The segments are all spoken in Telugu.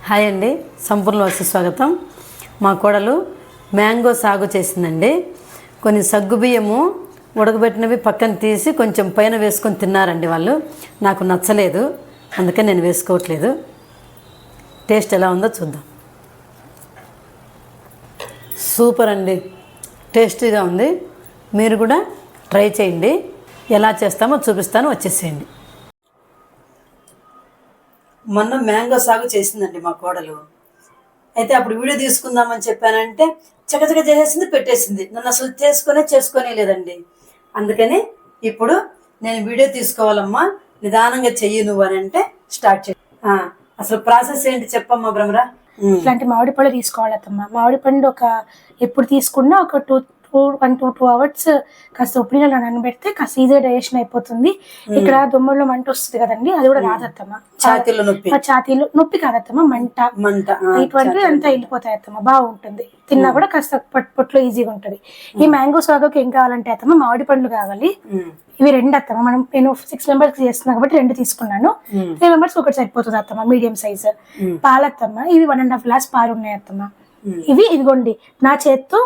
హాయ్ అండి, సంపూర్ణ వస్తు స్వాగతం. మా కోడలు మ్యాంగో సాగు చేసిందండి. కొన్ని సగ్గుబియ్యము ఉడకబెట్టినవి పక్కన తీసి కొంచెం పైన వేసుకొని తిన్నారండి వాళ్ళు. నాకు నచ్చలేదు, అందుకని నేను వేసుకోవట్లేదు. టేస్ట్ ఎలా ఉందో చూద్దాం. సూపర్ అండి, టేస్టీగా ఉంది. మీరు కూడా ట్రై చేయండి. ఎలా చేస్తామో చూపిస్తాను, వచ్చేసేయండి. మొన్న మ్యాంగో సాగు చేసిందండి మా కోడలు. అయితే అప్పుడు వీడియో తీసుకుందామని చెప్పానంటే చకచక చేసేసింది, పెట్టేసింది. నన్ను అసలు చేసుకునే లేదండి. అందుకని ఇప్పుడు నేను వీడియో తీసుకోవాలమ్మా, నిదానంగా చెయ్యి నువ్వు అని అంటే స్టార్ట్ చేయి. అసలు ప్రాసెస్ ఏంటి చెప్పమ్మా భ్రమరా. ఇట్లాంటి మామిడి పళ్ళు తీసుకోవాలమ్మా. మామిడి పండు ఎప్పుడు తీసుకున్నా ఒక 2 అవర్స్ కాస్త ఉప్పు నీళ్ళలో నానబెడితే కాస్త ఈజీగా డైజెషన్ అయిపోతుంది. ఇక్కడ దుమ్మల్లో మంట వస్తుంది కదండి, అది కూడా రాదత్తమ్మా. ఛాతీలో నొప్పి కాదత్తమ్మా, మంట ఇటువంటివి అంతా వెళ్ళిపోతాయి అత్తమ్మా. బాగుంటుంది, తిన్నా కూడా కాస్త పొట్లో ఈజీగా ఉంటుంది. ఈ మ్యాంగో సాగుకి ఏం కావాలంటే అత్తమ్మా, మామిడి పండ్లు కావాలి. ఇవి 2 అత్తమ్మా. నేను 6 మెంబర్స్ చేస్తున్నాను కాబట్టి 2 తీసుకున్నాను. 3 మెంబర్స్ ఒకటి సరిపోతుంది అత్తమ్మా, మీడియం సైజ్. పాలత్తమ్మా, ఇవి 1.5 గ్లాస్ పాలు ఉన్నాయి అత్తమ్మా. ఇవి ఇదిగోండి, నా చేత్తో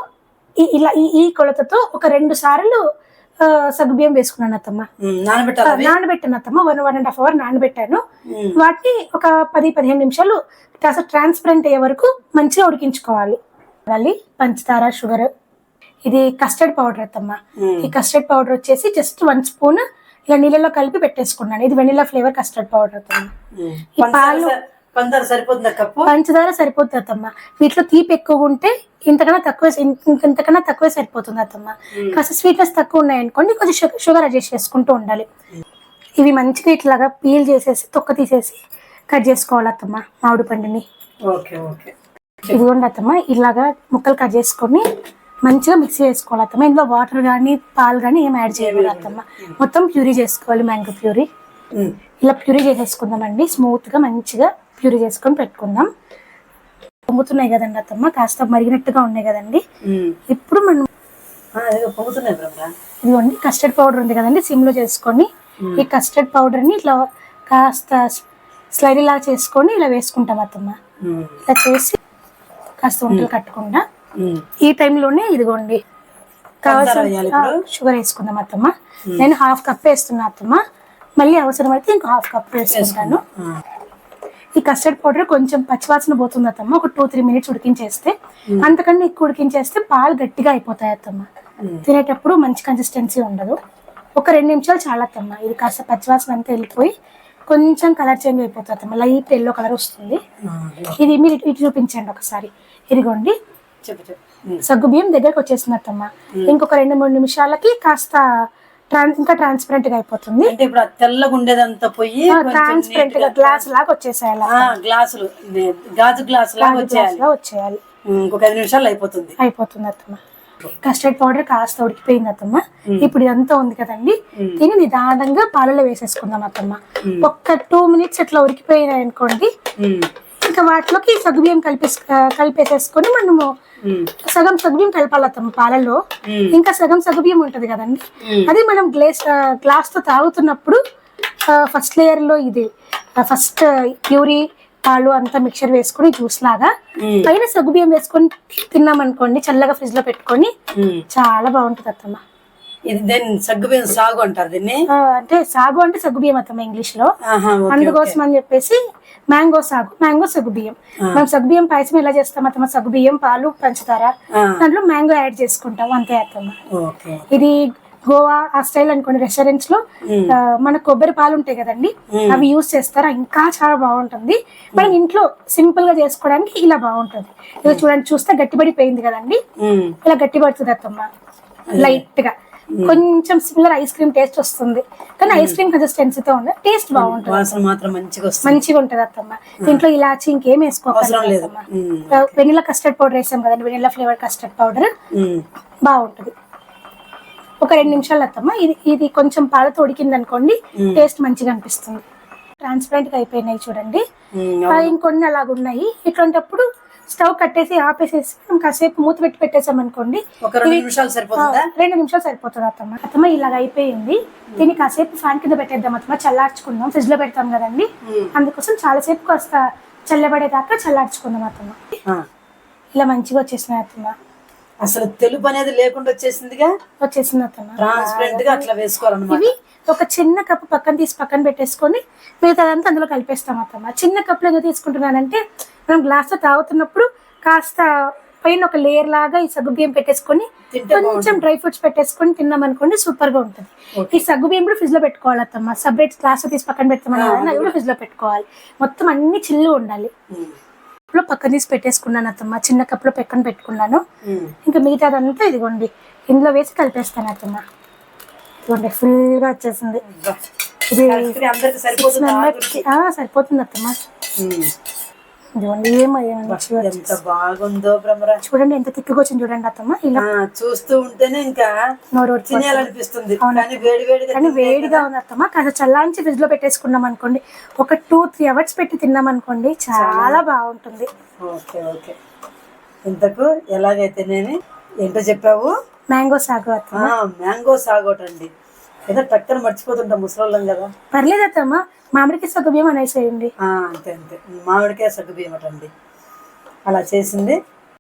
ఇలా ఈ కొలతతో ఒక 2 సార్లు సగ్గుబియ్యం వేసుకున్నాను అత్తమ్మ. నానబెట్టాను అత్తమ్మ, 1.5 అవర్ నానబెట్టాను. వాటిని ఒక 10-15 నిమిషాలు కాస్త ట్రాన్స్పరెంట్ అయ్యే వరకు మంచిగా ఉడికించుకోవాలి. పంచదార, షుగర్, ఇది కస్టర్డ్ పౌడర్ అత్తమ్మ. ఈ కస్టర్డ్ పౌడర్ వచ్చేసి జస్ట్ 1 స్పూన్ ఇలా నీళ్ళలో కలిపి పెట్టేసుకున్నాను. ఇది వెనిలా ఫ్లేవర్ కస్టర్డ్ పౌడర్ అత్తమ్మ. ఈ పాలు పంచదార సరిపోతుంది అత్తమ్మ. వీటిలో తీపి ఎక్కువ ఉంటే ఇంతకన్నా తక్కువే సరిపోతుంది అత్తమ్మ. కాస్త స్వీట్నెస్ తక్కువ ఉన్నాయనుకోండి, కొంచెం షుగర్ అడ్జస్ట్ చేసుకుంటూ ఉండాలి. ఇవి మంచిగా ఇట్లాగా పీల్ చేసేసి తొక్క తీసేసి కట్ చేసుకోవాలి అత్తమ్మ మామిడి పండుని. ఇదిగోండి అత్తమ్మ, ఇలాగా ముక్కలు కట్ చేసుకొని మంచిగా మిక్సీ చేసుకోవాలి అత్తమ్మ. ఇందులో వాటర్ కానీ పాలు కానీ ఏం యాడ్ చేయకూడదు అత్తమ్మ. మొత్తం ప్యూరీ చేసుకోవాలి, మ్యాంగో ప్యూరీ. ఇలా ప్యూరీ చేసేసుకుందామండి, స్మూత్ గా మంచిగా ప్యూరీ చేసుకొని పెట్టుకుందాం. పొంగుతున్నాయి కదండి అత్తమ్మ, కాస్త మరిగినట్టుగా ఉన్నాయి కదండి. ఇప్పుడు మనం ఇదిగోండి కస్టర్డ్ పౌడర్ ఉంది కదండి, సిమ్ లో చేసుకొని ఈ కస్టర్డ్ పౌడర్ ని ఇట్లా కాస్త స్లైడ్ ఇలా చేసుకొని ఇలా వేసుకుంటాం అత్తమ్మ. ఇలా చేసి కాస్త ఉంటలు కట్టకుండా ఈ టైంలోనే ఇదిగోండి కావాల్సిన షుగర్ వేసుకుందాం అత్తమ్మ. నేను 1/2 కప్ వేస్తున్నా అత్తమ్మ, మళ్ళీ అవసరమైతే ఇంకో 1/2 కప్ వేసుకుంటాను. ఈ కస్టర్డ్ పౌడర్ కొంచెం పచ్చివాసన పోతుంది అత్తమ్మ. ఒక 2-3 మినిట్స్ ఉడికించేస్తే, అంతకన్నా ఎక్కువ ఉడికించేస్తే పాలు గట్టిగా అయిపోతాయి అత్తమ్మ. తినేటప్పుడు మంచి కన్సిస్టెన్సీ ఉండదు. ఒక 2 నిమిషాలు చాలా అత్తమ్మ. ఇది కాస్త పచ్చివాసన అంతా వెళ్ళిపోయి కొంచెం కలర్ చేంజ్ అయిపోతుంది అత్తమ్మ, లైట్ ఎల్లో కలర్ వస్తుంది. ఇది మీరు ఇటు చూపించండి ఒకసారి. ఇదిగోండి సగ్గు బియ్యం దగ్గరకు వచ్చేసింది అత్తమ్మ. ఇంకొక 2-3 నిమిషాలకి కాస్త ఇంకా ట్రాన్స్పరెంట్ గా అయిపోతుంది. తెల్లగా ఉండేదంతా పోయి ట్రాన్స్పరెంట్ గా గ్లాస్ లాగా వచ్చేసేయాలి. గాజు గ్లాస్ లాగా వచ్చేయాలి. ఇంకొక 5 నిమిషాలు అయిపోతుంది అత్తమ్మ. కస్టర్డ్ పౌడర్ కాస్త ఉడికిపోయింది అత్తమ్మ. ఇప్పుడు ఇదంతా ఉంది కదండి, దీన్ని నిదానంగా పాలలో వేసేసుకుందాం అత్తమ్మ. ఒక్క 2 మినిట్స్ ఇట్లా ఉడికిపోయినాయి అనుకోండి, ఇంకా వాటిలోకి సగ్గుబియ్యం కలిపేసేసుకొని మనము సగం సగ్గుబియ్యం కలపాలత్తమ్మ పాలలో. ఇంకా సగం సగ్గుబియ్యం ఉంటది కదండి, అది మనం గ్లాస్ తో తాగుతున్నప్పుడు ఫస్ట్ లేయర్ లో ఇది ఫస్ట్ ప్యూరీ పాలు అంతా మిక్చర్ వేసుకొని జ్యూస్ లాగా, పైన సగ్గుబియ్యం వేసుకొని తిన్నామనుకోండి, చల్లగా ఫ్రిడ్జ్ లో పెట్టుకొని చాలా బాగుంటది అత్తమ్మ. సగ్గుబియ్యం సాగు అంటారు దీన్ని. అంటే సాగు అంటే సగ్గుబియ్యం అత్తమ్మ ఇంగ్లీష్ లో. అందుకోసం అని చెప్పేసి మ్యాంగో సగ్గుబియ్యం. మనం సగ్గుబియ్యం పాయసం ఎలా చేస్తాం అత్తమ్మ, సగ్గుబియ్యం, పాలు, పంచదార, దాంట్లో మ్యాంగో యాడ్ చేసుకుంటాం, అంతే అత్తమ్మ. ఇది గోవా ఆ స్టైల్ అనుకోండి, రెస్టారెంట్స్ లో మన కొబ్బరి పాలు ఉంటాయి కదండి, అవి యూజ్ చేస్తారా, ఇంకా చాలా బాగుంటుంది. మనం ఇంట్లో సింపుల్ గా చేసుకోవడానికి ఇలా బాగుంటుంది. ఇది చూడండి, చూస్తే గట్టిపడిపోయింది కదండి, ఇలా గట్టిపడుతుంది అత్తమ్మ. లైట్ గా కొంచెం సిమిలర్ ఐస్ క్రీమ్ టేస్ట్ వస్తుంది, కానీ ఐస్ క్రీమ్ కన్సిస్టెన్సీతో ఉన్న టేస్ట్ బాగుంటుంది, మంచిగా ఉంటది అత్తమ్మ. దీంట్లో ఇలాచి ఇంకేం వేసుకోవాలి అత్తమ్మ. వెనిలా కస్టర్డ్ పౌడర్ వేసాం కదండి, వెనిలా ఫ్లేవర్ కస్టర్డ్ పౌడర్ బాగుంటది. ఒక 2 నిమిషాలు అత్తమ్మ. ఇది కొంచెం పాలతో ఉడికింది అనుకోండి, టేస్ట్ మంచిగా అనిపిస్తుంది. ట్రాన్స్పరెంట్ గా అయిపోయినాయి చూడండి, ఇంకొన్ని అలాగున్నాయి. ఇట్లాంటప్పుడు స్టవ్ కట్టేసి ఆపేసేసి మనం కాసేపు మూత పెట్టి పెట్టేసాం అనుకోండి, 2 నిమిషాలు సరిపోతుంది అత్తమ్మ. ఇలాగ అయిపోయింది. దీన్ని కాసేపు ఫ్యాన్ కింద పెట్టేద్దాం అత్తమ్మ, చల్లార్చుకుందాం. ఫ్రిడ్జ్ లో పెడతాం కదండి, అందుకోసం చాలాసేపు కాస్త చల్లబడేదాకా చల్లార్చుకుందాం అత్తమ్మ. ఆ, ఇలా మంచిగా వచ్చేసినాయి అత్తమ్మ. అసలు తెలుపు అనేది లేకుండా వచ్చేసిందిగా. వచ్చేసింది అత్తమ్మ. ట్రాన్స్పరెంట్ గా అట్లా వేసుకోవాలన్నమాట. ఇవి ఒక చిన్న కప్పు పక్కన తీసి పక్కన పెట్టేసుకొని మిగతాదంతా అందులో కలిపేస్తాం అత్తమ్మ. చిన్న కప్పులు ఎందుకు తీసుకుంటున్నానంటే మనం గ్లాస్తో తాగుతున్నప్పుడు కాస్త పైన ఒక లేయర్ లాగా ఈ సగ్గుబియ్యం పెట్టేసుకొని కొంచెం డ్రై ఫ్రూట్స్ పెట్టేసుకొని తిన్నాం అనుకోండి, సూపర్ గా ఉంటుంది. ఈ సగ్గుబియ్యం కూడా ఫ్రిడ్జ్ లో పెట్టుకోవాలి అత్తమ్మ. సపరేట్ గ్లాస్ తీసి పక్కన పెడతామని అది కూడా ఫ్రిడ్జ్ లో పెట్టుకోవాలి. మొత్తం అన్ని చిల్లు ఉండాలి. కప్పులో పక్కన తీసి పెట్టేసుకున్నాను అత్తమ్మ. చిన్న కప్పులో పక్కన పెట్టుకున్నాను. ఇంకా మిగతాదంతా ఇదిగోండి ఇందులో వేసి కలిపేస్తాను అత్తమ్మ. ఇదిగోండి ఫుల్ గా వచ్చేసింది. ఇది అందరికి సరిపోతుంది. సరిపోతుంది అత్తమ్మ. ఇదిగోండి ఎంత బాగుందో భ్రమరా. చూడండి ఎంత తిక్కుగా వచ్చింది చూడండి అత్తమ్మ. ఇలా చూస్తూ ఉంటేనే ఇంకా తినేయాలనిపిస్తుంది. కానీ వేడిగా ఉంది అత్తమ్మ. కాస్త చల్లారించి ఫ్రిడ్జ్ లో పెట్టేసుకున్నాం అనుకోండి, ఒక 2-3 అవర్స్ పెట్టి తిన్నాం అనుకోండి, చాలా బాగుంటుంది. Okay okay. ఇంతకు ఎలాగైతే నేను ఏంటో చెప్పావు? మ్యాంగో సాగు అత్తమ్మ. మ్యాంగో సాగోటండి. ఏదో టక్కన మర్చిపోతుంటాం ముసలోళ్ళం కదా. పర్లేదు అత్తమ్మ, మామిడికి సగ్గుబియ్యం అనేసేయండి. అంతే అంతే, మామిడికాయ సగ్గుబియ్యం అటండి. అలా చేసింది.